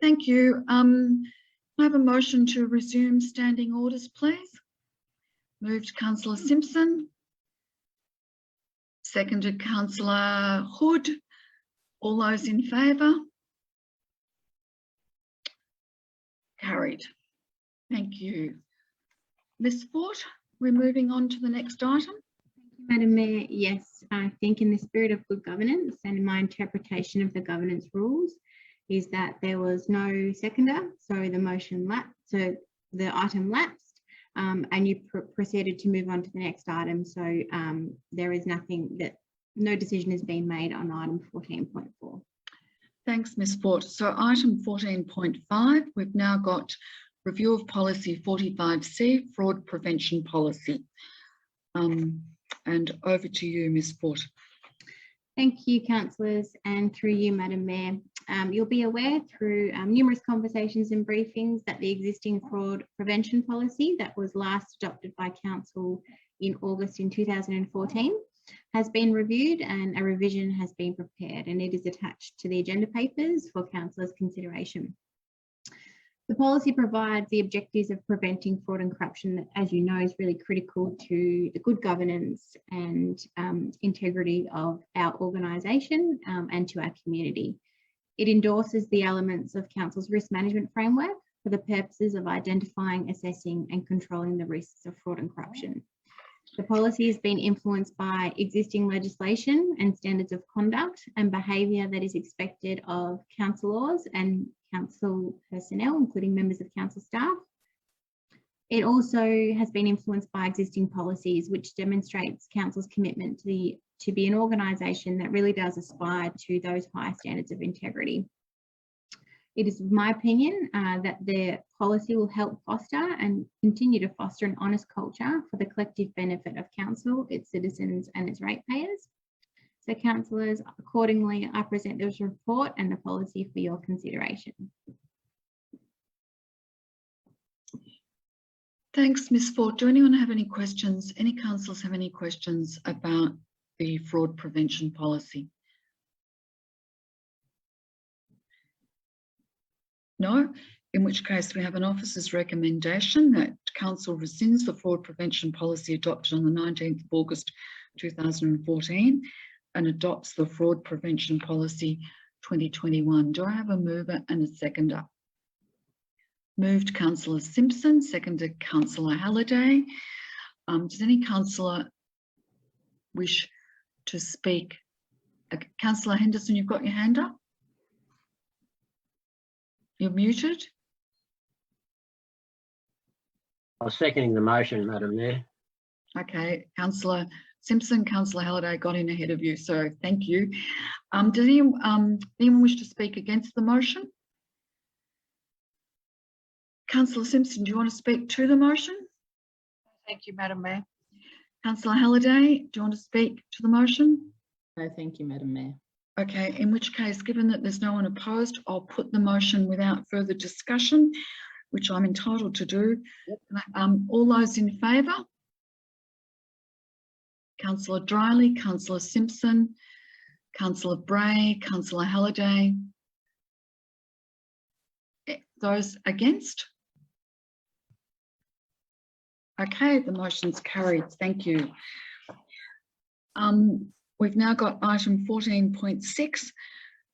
Thank you. I have a motion to resume standing orders, please. Moved Councillor Simpson. Seconded Councillor Hood. All those in favour? Carried. Thank you. Ms. Fort, we're moving on to the next item. Madam Mayor, yes, I think in the spirit of good governance and in my interpretation of the governance rules is that there was no seconder, so the motion lapsed, so the item lapsed, and you proceeded to move on to the next item. So there is no decision has been made on item 14.4. Thanks, Ms. Fort. So item 14.5, we've now got review of policy 45C, fraud prevention policy. And over to you, Ms. Fort. Thank you, councillors, and through you, Madam Mayor. You'll be aware through numerous conversations and briefings that the existing fraud prevention policy that was last adopted by Council in August in 2014 has been reviewed and a revision has been prepared, and it is attached to the agenda papers for councillors' consideration. The policy provides the objectives of preventing fraud and corruption that, as you know, is really critical to the good governance and integrity of our organisation and to our community. It endorses the elements of Council's risk management framework for the purposes of identifying, assessing and controlling the risks of fraud and corruption. The policy has been influenced by existing legislation and standards of conduct and behaviour that is expected of councillors and council personnel, including members of council staff. It also has been influenced by existing policies, which demonstrates council's commitment to be an organisation that really does aspire to those high standards of integrity. It is my opinion that the policy will help foster and continue to foster an honest culture for the collective benefit of council, its citizens and its ratepayers. So councillors, accordingly, I present this report and the policy for your consideration. Thanks, Ms. Fort. Do anyone have any questions? Any councillors have any questions about the fraud prevention policy? No? In which case we have an officer's recommendation that council rescinds the fraud prevention policy adopted on the 19th of August 2014 and adopts the fraud prevention policy 2021. Do I have a mover and a seconder? Moved Councillor Simpson, seconded Councillor Halliday. Does any councillor wish to speak? Councillor Henderson, you've got your hand up. You're muted. I was seconding the motion, Madam Mayor. Okay, Councillor Simpson, Councillor Halliday got in ahead of you, so thank you. Does anyone wish to speak against the motion? Councillor Simpson, do you want to speak to the motion? Thank you, Madam Mayor. Councillor Halliday, do you want to speak to the motion? No, thank you, Madam Mayor. Okay, in which case, given that there's no one opposed, I'll put the motion without further discussion, which I'm entitled to do. Yep. All those in favour? Councillor Dryly, Councillor Simpson, Councillor Bray, Councillor Halliday. Those against? Okay, the motion's carried. Thank you. We've now got item 14.6,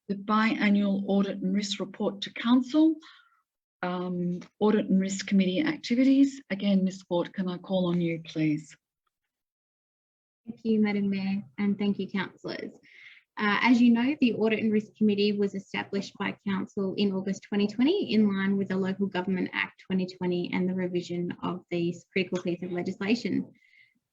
the biannual audit and risk report to council, audit and risk committee activities. Again, Ms. Fort, can I call on you, please? Thank you, Madam Mayor, and thank you, councillors. As you know, the Audit and Risk Committee was established by Council in August 2020 in line with the Local Government Act 2020 and the revision of this critical piece of legislation.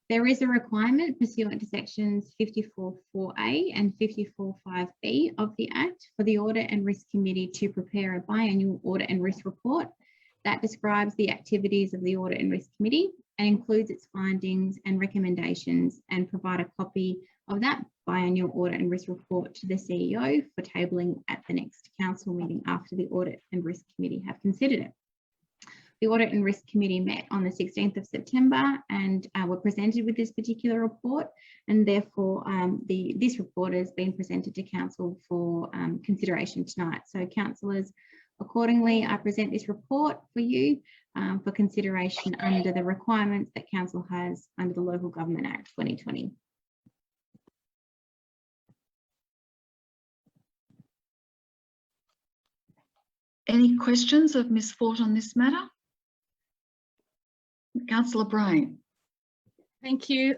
There is a requirement pursuant to sections 54.4A and 54.5B of the Act for the Audit and Risk Committee to prepare a biannual audit and risk report that describes the activities of the Audit and Risk Committee and includes its findings and recommendations, and provide a copy of that biannual audit and risk report to the CEO for tabling at the next council meeting after the Audit and Risk Committee have considered it. The Audit and Risk Committee met on the 16th of September and were presented with this particular report, and therefore this report has been presented to council for consideration tonight. So councillors, Accordingly, I present this report for you for consideration under the requirements that Council has under the Local Government Act 2020. Any questions of Ms Fort on this matter? Councillor Bray. Thank you.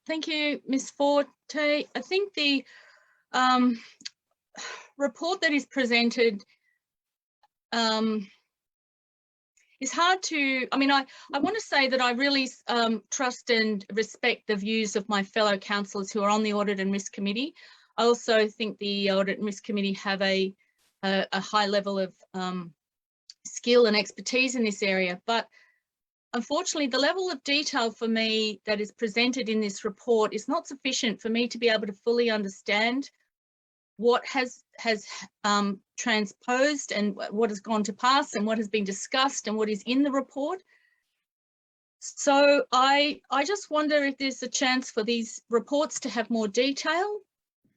Thank you, Ms Forte. I think the report that is presented is hard to, I mean, I want to say that I really trust and respect the views of my fellow councillors who are on the Audit and Risk Committee. I also think the Audit and Risk Committee have a high level of skill and expertise in this area, but unfortunately, the level of detail for me that is presented in this report is not sufficient for me to be able to fully understand what has transposed and what has gone to pass and what has been discussed and what is in the report. So I just wonder if there's a chance for these reports to have more detail,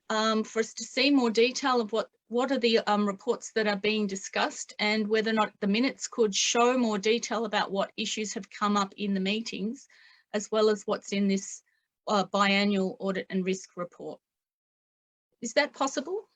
for us to see more detail of what are the reports that are being discussed, and whether or not the minutes could show more detail about what issues have come up in the meetings, as well as what's in this biannual audit and risk report. Is that possible?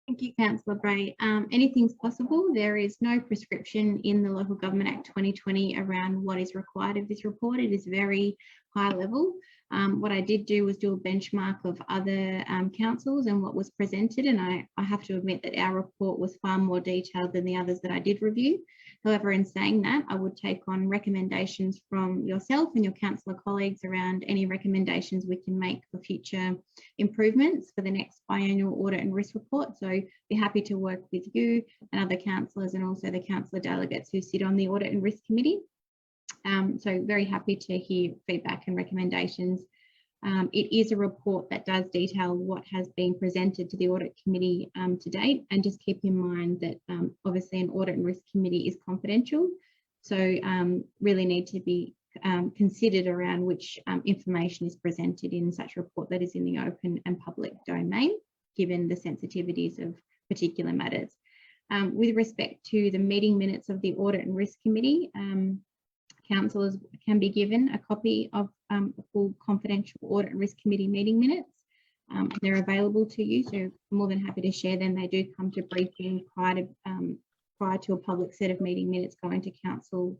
Thank you, Councillor Bray. Anything's possible. There is no prescription in the Local Government Act 2020 around what is required of this report. It is very high level. What I did do was do a benchmark of other councils and what was presented, and I have to admit that our report was far more detailed than the others that I did review. However, in saying that, I would take on recommendations from yourself and your councillor colleagues around any recommendations we can make for future improvements for the next biannual audit and risk report. So be happy to work with you and other councillors, and also the councillor delegates who sit on the Audit and Risk Committee. So very happy to hear feedback and recommendations. It is a report that does detail what has been presented to the Audit Committee to date, and just keep in mind that obviously an Audit and Risk Committee is confidential, so really need to be considered around which information is presented in such a report that is in the open and public domain, given the sensitivities of particular matters. With respect to the meeting minutes of the Audit and Risk Committee, councillors can be given a copy of full confidential Audit and Risk Committee meeting minutes. They're available to you, so I'm more than happy to share them. They do come to briefing prior to a public set of meeting minutes going to council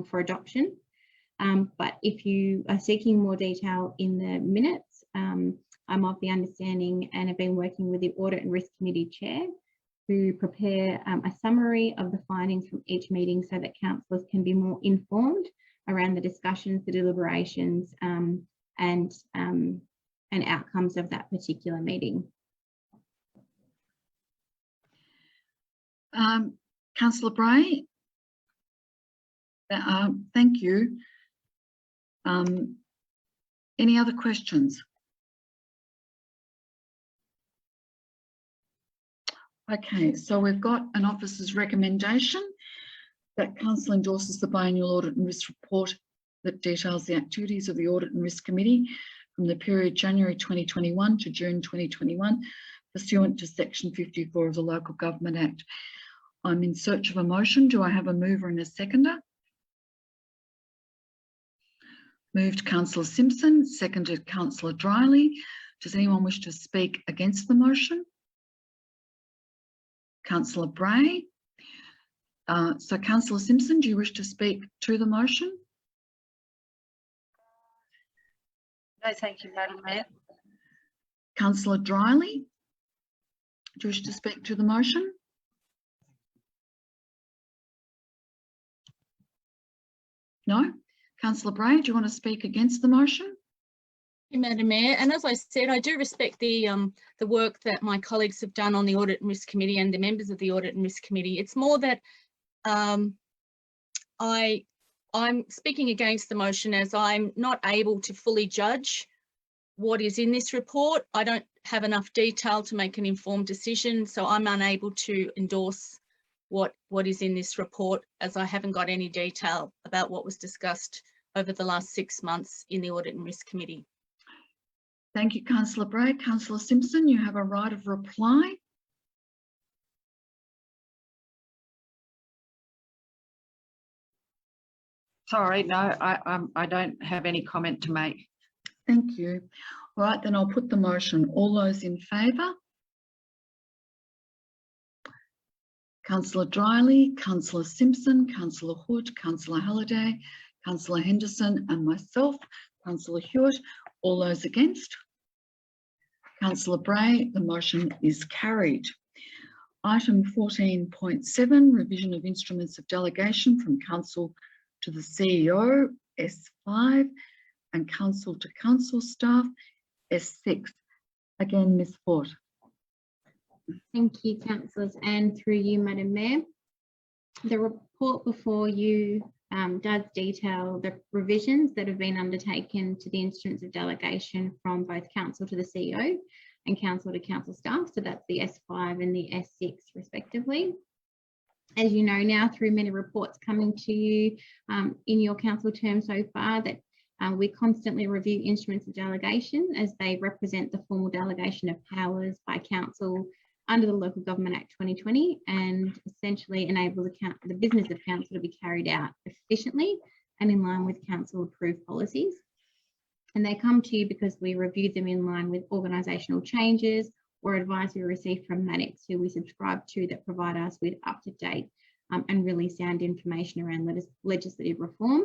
for adoption. But if you are seeking more detail in the minutes, I'm of the understanding and have been working with the Audit and Risk Committee Chair to prepare a summary of the findings from each meeting so that councillors can be more informed around the discussions, the deliberations and outcomes of that particular meeting. Councillor Bray, thank you. Any other questions? Okay, so we've got an officer's recommendation that council endorses the biannual audit and risk report that details the activities of the Audit and Risk Committee from the period January 2021 to June 2021, pursuant to section 54 of the Local Government Act. I'm in search of a motion. Do I have a mover and a seconder? Moved Councillor Simpson, seconded Councillor Dryly. Does anyone wish to speak against the motion? Councillor Bray. So Councillor Simpson, do you wish to speak to the motion? No, thank you, Madam Mayor. Councillor Dryly, do you wish to speak to the motion? No? Councillor Bray, do you want to speak against the motion? Madam Mayor, and as I said, I do respect the work that my colleagues have done on the Audit and Risk Committee and the members of the Audit and Risk Committee. It's more that I'm speaking against the motion as I'm not able to fully judge what is in this report. I don't have enough detail to make an informed decision, so I'm unable to endorse what is in this report, as I haven't got any detail about what was discussed over the last 6 months in the Audit and Risk Committee. Thank you, Councillor Bray. Councillor Simpson, you have a right of reply. Sorry, no, I don't have any comment to make. Thank you. All right, then I'll put the motion. All those in favour? Councillor Dryly, Councillor Simpson, Councillor Hood, Councillor Halliday, Councillor Henderson and myself, Councillor Hewitt. All those against? Councillor Bray, the motion is carried. Item 14.7, revision of instruments of delegation from Council to the CEO, S5, and Council to Council staff, S6. Again, Ms Ford. Thank you, councillors, and through you, Madam Mayor. The report before you does detail the revisions that have been undertaken to the instruments of delegation from both council to the CEO and council to council staff. So that's the S5 and the S6 respectively. As you know now, through many reports coming to you in your council term so far, that we constantly review instruments of delegation as they represent the formal delegation of powers by council under the Local Government Act 2020 and essentially enable the business of council to be carried out efficiently and in line with council approved policies. And they come to you because we reviewed them in line with organisational changes or advice we received from Maddocks, who we subscribe to, that provide us with up-to-date and really sound information around legislative reform.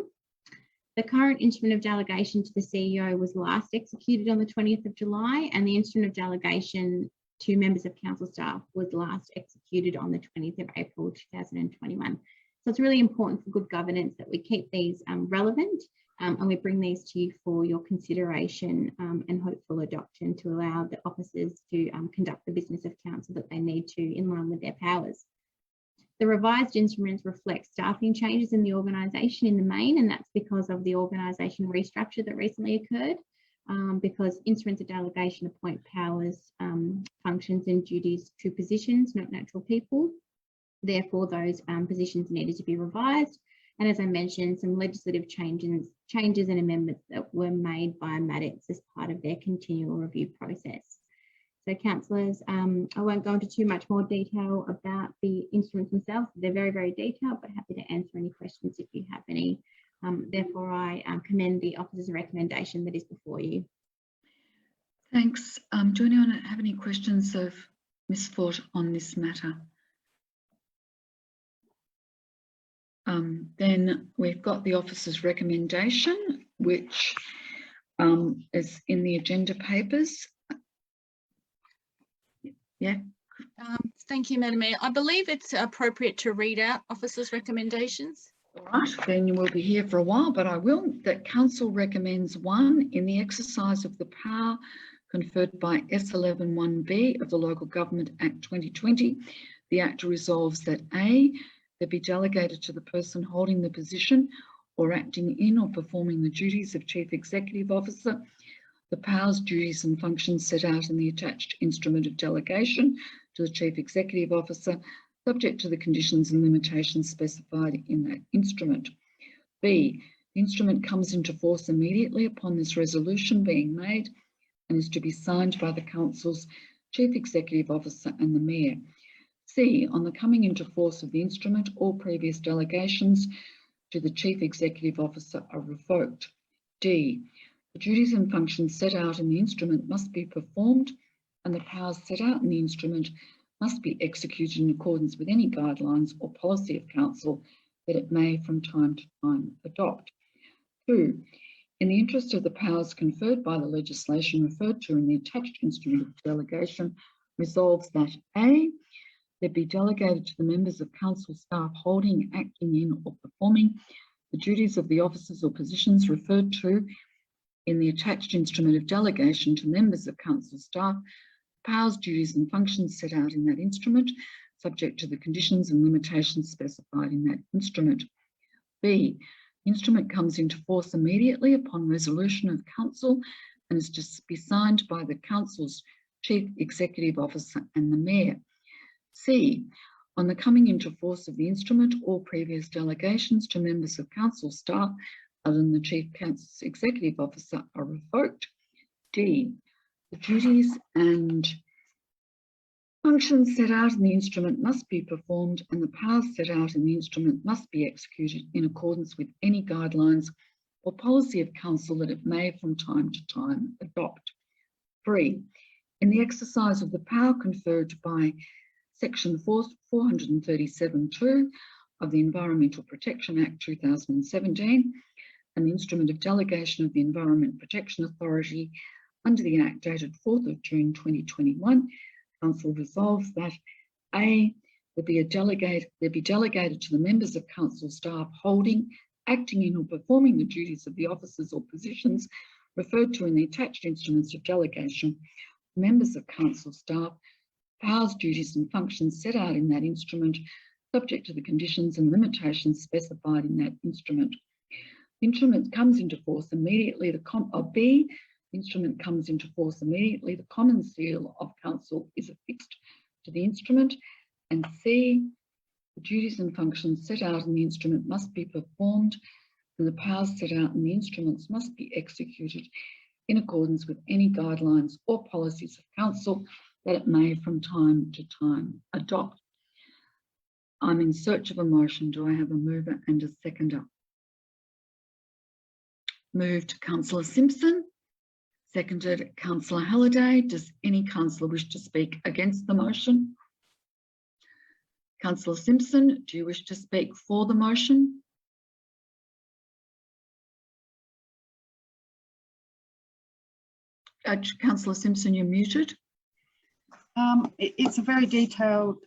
The current instrument of delegation to the CEO was last executed on the 20th of July, and the instrument of delegation to members of council staff was last executed on the 20th of April 2021. So it's really important for good governance that we keep these relevant and we bring these to you for your consideration and hopeful adoption to allow the officers to conduct the business of council that they need to in line with their powers. The revised instruments reflect staffing changes in the organisation in the main, and that's because of the organisation restructure that recently occurred. Because instruments of delegation appoint powers, functions and duties to positions, not natural people. Therefore, those positions needed to be revised. And as I mentioned, some legislative changes and amendments that were made by Maddocks as part of their continual review process. So councillors, I won't go into too much more detail about the instruments themselves. They're very, very detailed, but happy to answer any questions if you have any. Therefore, I commend the officer's recommendation that is before you. Thanks. Do anyone have any questions of Ms Ford on this matter? Then we've got the officer's recommendation, which is in the agenda papers. Yeah. Thank you, Madam Mayor. I believe it's appropriate to read out officers' recommendations. All right, then you will be here for a while, but I will. That council recommends 1, in the exercise of the power conferred by S11(1)(b) of the Local Government Act 2020, the Act resolves that A, there be delegated to the person holding the position or acting in or performing the duties of Chief Executive Officer, the powers, duties and functions set out in the attached instrument of delegation to the Chief Executive Officer, subject to the conditions and limitations specified in that instrument. B, the instrument comes into force immediately upon this resolution being made and is to be signed by the Council's Chief Executive Officer and the Mayor. C, on the coming into force of the instrument, all previous delegations to the Chief Executive Officer are revoked. D, the duties and functions set out in the instrument must be performed and the powers set out in the instrument must be executed in accordance with any guidelines or policy of council that it may from time to time adopt. 2, in the interest of the powers conferred by the legislation referred to in the attached instrument of delegation, resolves that A, there be delegated to the members of council staff holding, acting in or performing the duties of the offices or positions referred to in the attached instrument of delegation to members of council staff, powers, duties and functions set out in that instrument, subject to the conditions and limitations specified in that instrument. B, the instrument comes into force immediately upon resolution of council and is to be signed by the council's Chief Executive Officer and the Mayor. C, on the coming into force of the instrument, all previous delegations to members of council staff other than the Chief Executive Officer are revoked. D, the duties and Functions set out in the instrument must be performed and the powers set out in the instrument must be executed in accordance with any guidelines or policy of council that it may from time to time adopt. 3. In the exercise of the power conferred by Section 437(2) of the Environmental Protection Act 2017 and the instrument of delegation of the Environment Protection Authority under the Act dated 4th of June 2021, Council resolves that A, there be delegated to the members of council staff holding, acting in or performing the duties of the offices or positions referred to in the attached instruments of delegation, members of council staff, powers, duties and functions set out in that instrument, subject to the conditions and limitations specified in that instrument. The instrument comes into force immediately. B, the instrument comes into force immediately. The common seal of council is affixed to the instrument. And C, the duties and functions set out in the instrument must be performed and the powers set out in the instruments must be executed in accordance with any guidelines or policies of council that it may from time to time adopt. I'm in search of a motion. Do I have a mover and a seconder? Moved Councillor Simpson, seconded Councillor Halliday. Does any councillor wish to speak against the motion? Councillor Simpson, do you wish to speak for the motion? Councillor Simpson, you're muted. It's a very detailed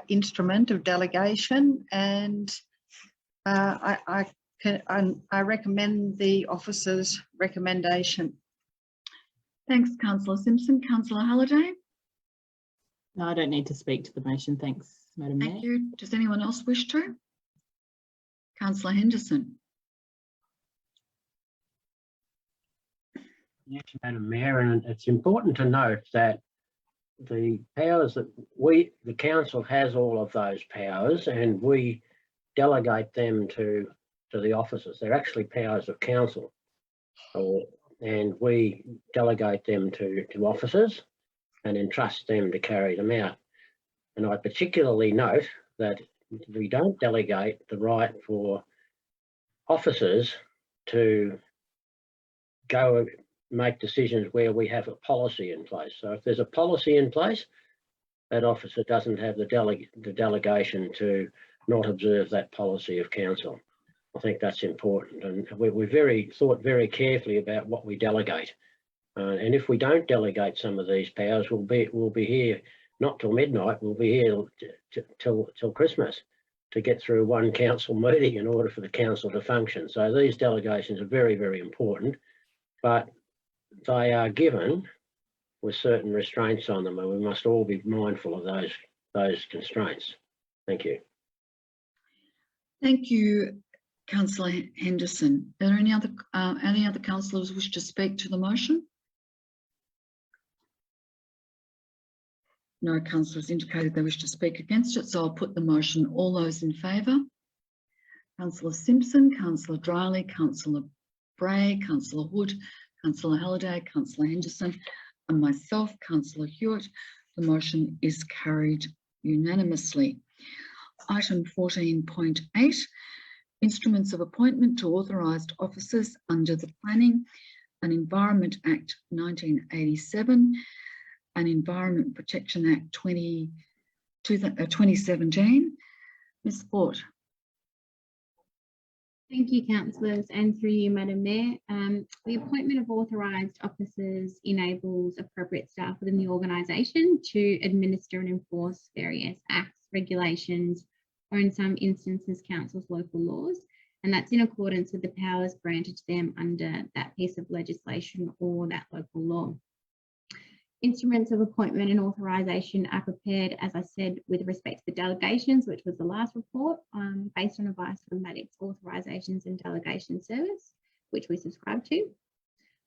instrument of delegation, and I recommend the officer's recommendation. Thanks, Councillor Simpson. Councillor Halliday? No, I don't need to speak to the motion. Thanks, Madam Mayor. Thank you. Does anyone else wish to? Councillor Henderson? Yes, Madam Mayor, and it's important to note that the powers that the council has all of those powers and we delegate them to the officers. They're actually powers of council, and we delegate them to officers and entrust them to carry them out. And I particularly note that we don't delegate the right for officers to go make decisions where we have a policy in place. So if there's a policy in place, that officer doesn't have the delegation to not observe that policy of council. I think that's important, and we thought very carefully about what we delegate. And if we don't delegate some of these powers, we'll be here not till midnight. We'll be here till Christmas to get through one council meeting in order for the council to function. So these delegations are very, very important, but they are given with certain restraints on them, and we must all be mindful of those constraints. Thank you. Thank you, Councillor Henderson. Are there any other councillors wish to speak to the motion? No councillors indicated they wish to speak against it, so I'll put the motion. All those in favour? Councillor Simpson, Councillor Dryly, Councillor Bray, Councillor Hood, Councillor Halliday, Councillor Henderson, and myself, Councillor Hewitt. The motion is carried unanimously. Item 14.8, instruments of appointment to authorised officers under the Planning and Environment Act 1987 and Environment Protection Act 2017. Ms. Ford. Thank you, councillors, and through you, Madam Mayor. The appointment of authorised officers enables appropriate staff within the organisation to administer and enforce various acts, regulations, or in some instances, council's local laws, and that's in accordance with the powers granted to them under that piece of legislation or that local law. Instruments of appointment and authorisation are prepared, as I said, with respect to the delegations, which was the last report, based on advice from MADIC's Authorisations and Delegation Service, which we subscribe to.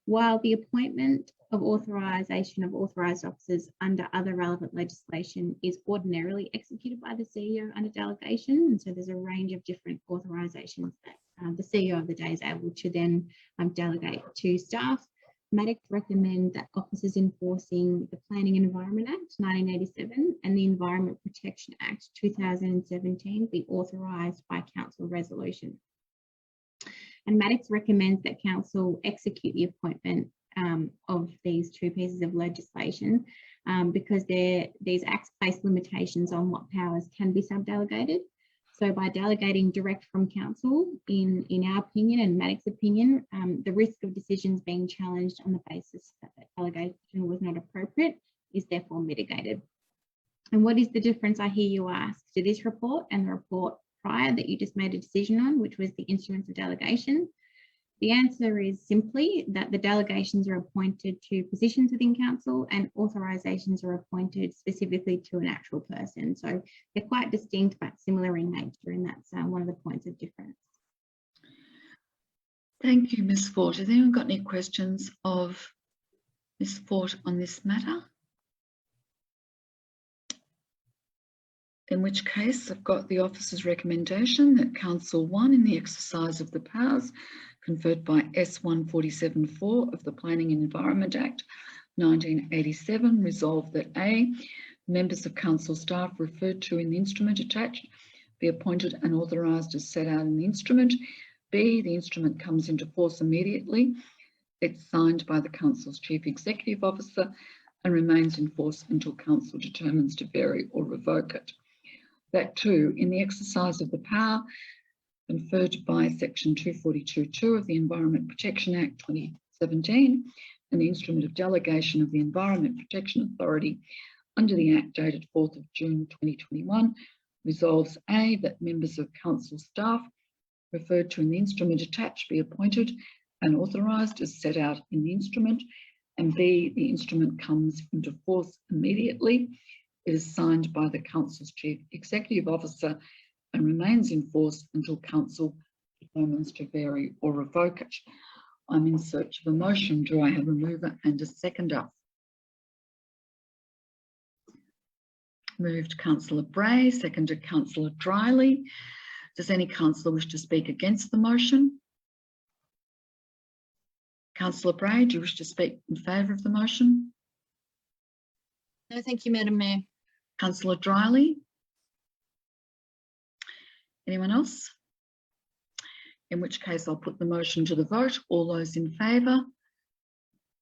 While the appointment of authorisation of authorised officers under other relevant legislation is ordinarily executed by the CEO under delegation, and so there's a range of different authorisations that the CEO of the day is able to then delegate to staff. Maddocks recommend that officers enforcing the Planning and Environment Act 1987 and the Environment Protection Act 2017 be authorised by council resolution. And Maddocks recommends that council execute the appointment of these two pieces of legislation because these acts place limitations on what powers can be subdelegated. So by delegating direct from council, in our opinion and Maddocks' opinion, the risk of decisions being challenged on the basis that that delegation was not appropriate is therefore mitigated. And what is the difference, I hear you ask, to this report and the report prior that you just made a decision on, which was the instruments of delegation? The answer is simply that the delegations are appointed to positions within council and authorisations are appointed specifically to an actual person. So they're quite distinct but similar in nature, and that's one of the points of difference. Thank you, Ms. Fort. Has anyone got any questions of Ms. Fort on this matter? In which case, I've got the officer's recommendation that Council 1, in the exercise of the powers conferred by S147(4) of the Planning and Environment Act 1987, resolve that A, members of council staff referred to in the instrument attached be appointed and authorised as set out in the instrument. B, the instrument comes into force immediately. It's signed by the council's chief executive officer and remains in force until council determines to vary or revoke it. That 2, in the exercise of the power conferred by section 242(2) of the Environment Protection Act 2017 and the instrument of delegation of the Environment Protection Authority under the Act dated 4th of June 2021, resolves A, that members of council staff referred to in the instrument attached be appointed and authorised as set out in the instrument, and B, the instrument comes into force immediately. It is signed by the council's chief executive officer and remains in force until council determines to vary or revoke it. I'm in search of a motion. Do I have a mover and a seconder? Moved Councillor Bray, seconded Councillor Dryly. Does any councillor wish to speak against the motion? Councillor Bray, do you wish to speak in favour of the motion? No, thank you, Madam Mayor. Councillor Dryly? Anyone else? In which case I'll put the motion to the vote. All those in favour?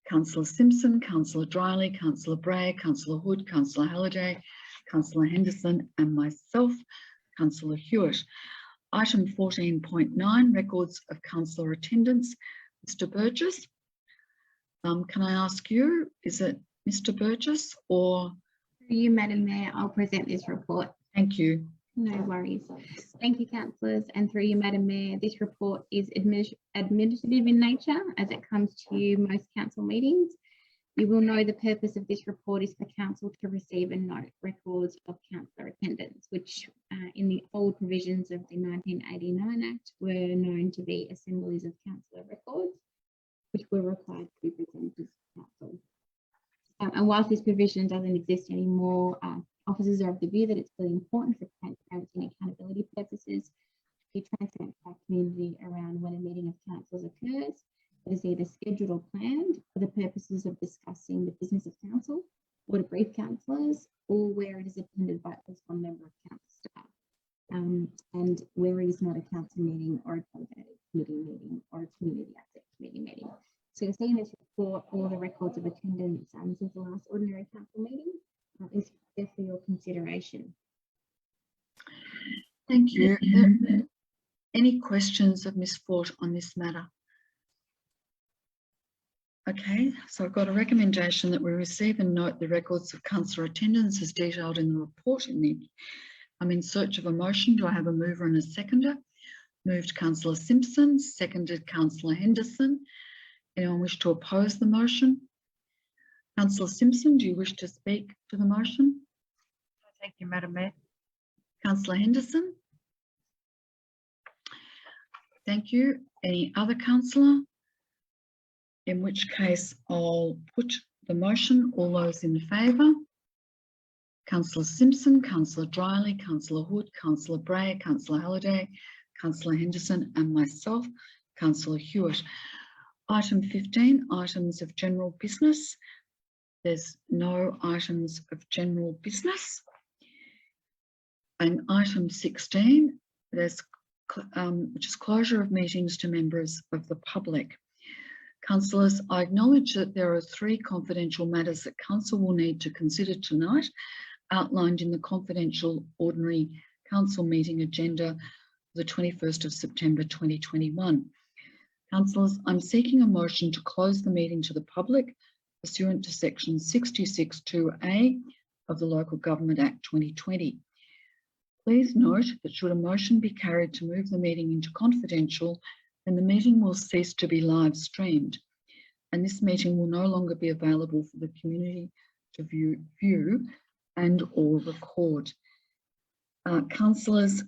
Councillor Simpson, Councillor Dryly, Councillor Bray, Councillor Hood, Councillor Halliday, Councillor Henderson and myself, Councillor Hewitt. Item 14.9, records of councillor attendance. Mr. Burgess, can I ask you, is it Mr. Burgess or? Through you, Madam Mayor, I'll present this report. Thank you. No worries. Thank you, councillors, and through you, Madam Mayor, this report is administrative in nature as it comes to most council meetings. You will know the purpose of this report is for council to receive and note records of councillor attendance, which in the old provisions of the 1989 Act were known to be assemblies of councillor records, which were required to be presented to council. And whilst this provision doesn't exist anymore, officers are of the view that it's really important for transparency and accountability purposes to be transparent to our community around when a meeting of councils occurs. It is either scheduled or planned for the purposes of discussing the business of council or to brief councillors, or where it is attended by at least one member of council staff, and where it is not a council meeting or a delegated committee meeting or a community access committee meeting. So you'll see in this report all the records of attendance since the last ordinary council meeting is there for your consideration. Thank you. Any questions of Ms. Fort on this matter? Okay, so I've got a recommendation that we receive and note the records of councillor attendance as detailed in the report. I'm in search of a motion. Do I have a mover and a seconder? Moved Councillor Simpson, seconded Councillor Henderson. Anyone wish to oppose the motion? Councillor Simpson, do you wish to speak to the motion? Thank you, Madam Mayor. Councillor Henderson? Thank you. Any other councillor? In which case I'll put the motion. All those in favour? Councillor Simpson, Councillor Dryly, Councillor Hood, Councillor Bray, Councillor Halliday, Councillor Henderson and myself, Councillor Hewitt. Item 15, items of general business. There's no items of general business. And item 16, there's which is closure of meetings to members of the public. Councillors, I acknowledge that there are 3 confidential matters that Council will need to consider tonight, outlined in the confidential ordinary Council meeting agenda for the 21st of September 2021. Councillors, I'm seeking a motion to close the meeting to the public pursuant to section 66(2)(a) of the Local Government Act 2020. Please note that should a motion be carried to move the meeting into confidential, then the meeting will cease to be live streamed, and this meeting will no longer be available for the community to view and or record. Councillors,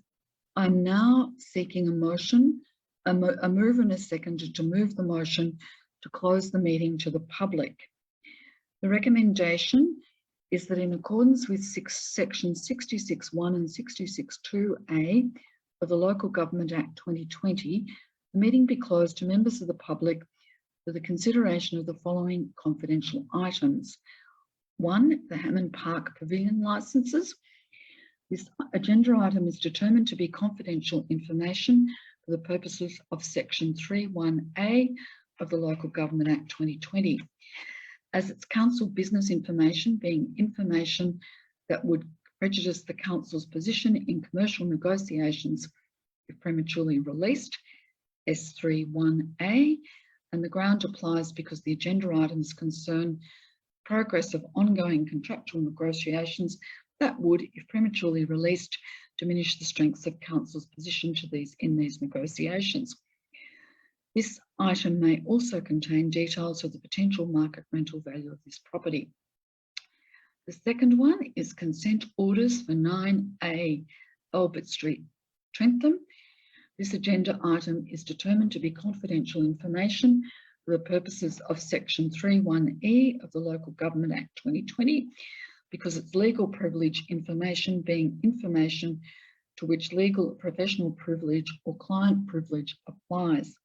I'm now seeking a motion, a move and a seconder to move the motion to close the meeting to the public. The recommendation is that in accordance with section 66(1) and 66(2)(a) of the Local Government Act 2020, the meeting be closed to members of the public for the consideration of the following confidential items. 1, the Hammond Park Pavilion licences. This agenda item is determined to be confidential information for the purposes of section 3(1)(a) of the Local Government Act 2020. As it's council business information, being information that would prejudice the council's position in commercial negotiations if prematurely released, S3(1)(a), and the ground applies because the agenda items concern progress of ongoing contractual negotiations that would, if prematurely released, diminish the strengths of council's position in these negotiations. This item may also contain details of the potential market rental value of this property. The second one is consent orders for 9A Albert Street, Trentham. This agenda item is determined to be confidential information for the purposes of section 3(1)(e) of the Local Government Act 2020, because it's legal privilege information, being information to which legal, professional privilege or client privilege applies.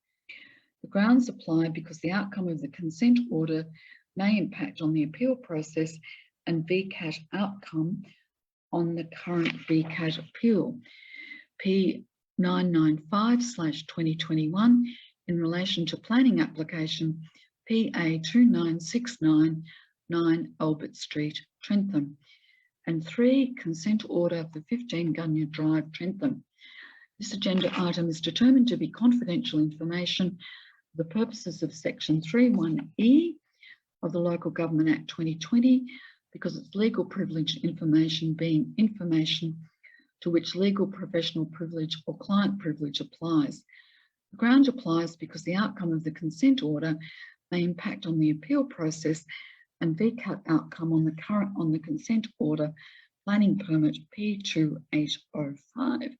The grounds apply because the outcome of the consent order may impact on the appeal process and VCAT outcome on the current VCAT appeal, P995/2021, in relation to planning application PA29699 Albert Street, Trentham. And 3, consent order for 15 Gunya Drive, Trentham. This agenda item is determined to be confidential information for the purposes of section 3(1)(e) of the Local Government Act 2020, because it's legal privilege information, being information to which legal, professional privilege or client privilege applies. The ground applies because the outcome of the consent order may impact on the appeal process and VCAT outcome on the consent order planning permit P2805,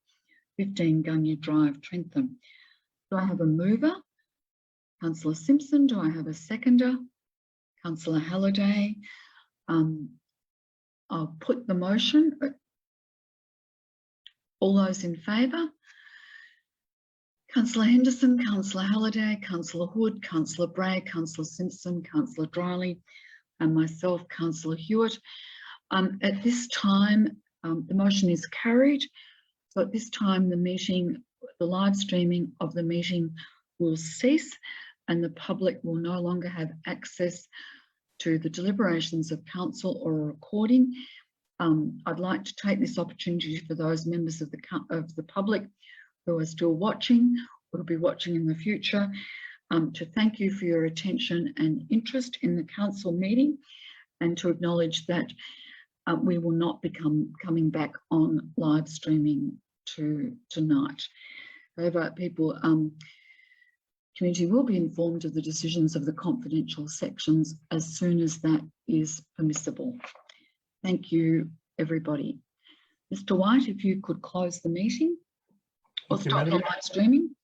15 Gunya Drive, Trentham. Do I have a mover? Councillor Simpson. Do I have a seconder? Councillor Halliday. I'll put the motion. All those in favour? Councillor Henderson, Councillor Halliday, Councillor Hood, Councillor Bray, Councillor Simpson, Councillor Dryly, and myself, Councillor Hewitt. At this time, the motion is carried. So at this time, the live streaming of the meeting will cease, and the public will no longer have access to the deliberations of council or a recording. I'd like to take this opportunity for those members of the public who are still watching or will be watching in the future to thank you for your attention and interest in the council meeting, and to acknowledge that we will not be coming back on live streaming tonight. However, community will be informed of the decisions of the confidential sections as soon as that is permissible. Thank you, everybody. Mr. White, if you could close the meeting or Thank you, stop the Madam. live streaming.